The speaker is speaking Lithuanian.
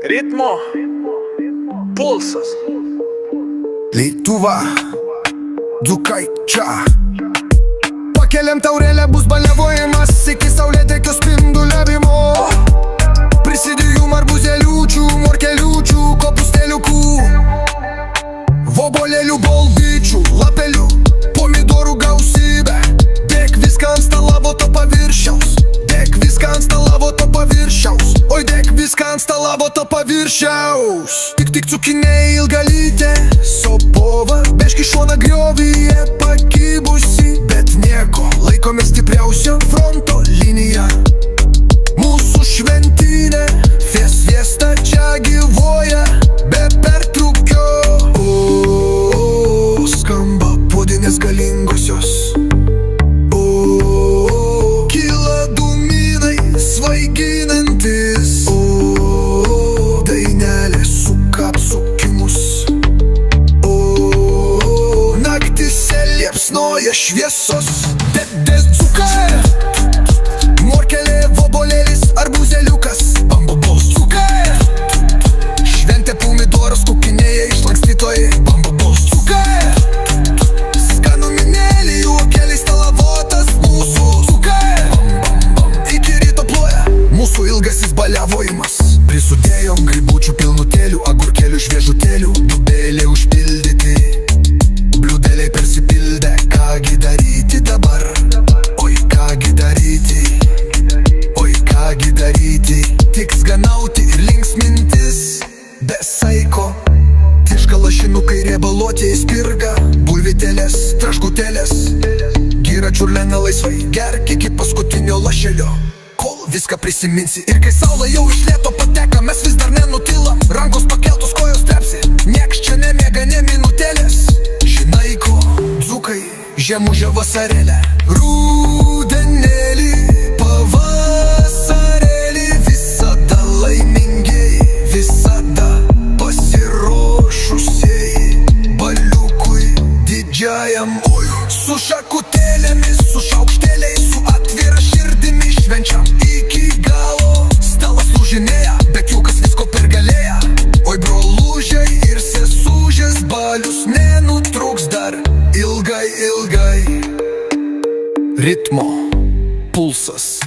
Ritmo, pulsas. Lietuva, dzūkai čia. Pakeliam taurelę, bus baliavojimas iki saulėtekio spinduliavimo. Prisidėjau marbuzėliučių, morkeliučių, kopustėliukų, vobolėlių, boldyčių, lapelių, pomidorų gausybę. Dėk viską ant stalavo to paviršiaus, dėk viską ant stalavo to paviršiaus, oi dėk viską ant stalavo to paviršiaus. Tik cukiniai ilgalytė, sopova, beški šona griovyje pakibusi, bet nieko, laikome stipriausio fronto liniją. Mūsų šventinė fiesta čia gyvuoja be pertrūkio. O, skamba puodinės galingosios. O, kyla dūminai svaiginantis. O, dainelė suka apsukimus. O, naktise liepsnoja šviesos. Dėdės dzūkai, morkelė, vobolėlis, arbuzėliukas, bambabos dzūkai. Šventė pomidoras, kukinėja išlankstytojai, bambabos dzūkai. Skanuminėlį, juokeliai, stalavotas, mūsų dzūkai. Iki ryto ploja mūsų ilgasis baliavojimas. Prisudėjom grybučių pilnutėlių, agurkėlių, šviežutėlių, dubėliai užpildyti, bliūdeliai persipildę. Kągi daryti dabar? Oi, kągi daryti? Oi, kągi daryti? Tik skanauti ir linksmintis be saiko. Tiška lašinukai riebaluotieji spirga, bulvytėlės, traškutėlės, gira čiurlena laisvai, gerk iki paskutinio lašelio, kol viską prisiminsi. Ir kai saulė jau iš lėto pateka, mes vis dar nenutylam, rankos pakeltos, kojos trepsi, nieks čia nemiega nė minutėlės. Žinai ko, dzūkai, žiemužio vasarėlę, rudenėlį, pavasarėlį, visada laimingiai, visada pasiruošusieji baliukui didžiajam. Oi, su šakutėlėmis, su šaukštėliais, su atvira širdimi švenčiam iki galo. Stalas lūžinėja, bet jūkas visko pergalėja. Oi, brolužiai ir sesužės, balius nenutrūks dar ilgai, ilgai. Ritmo, pulsas.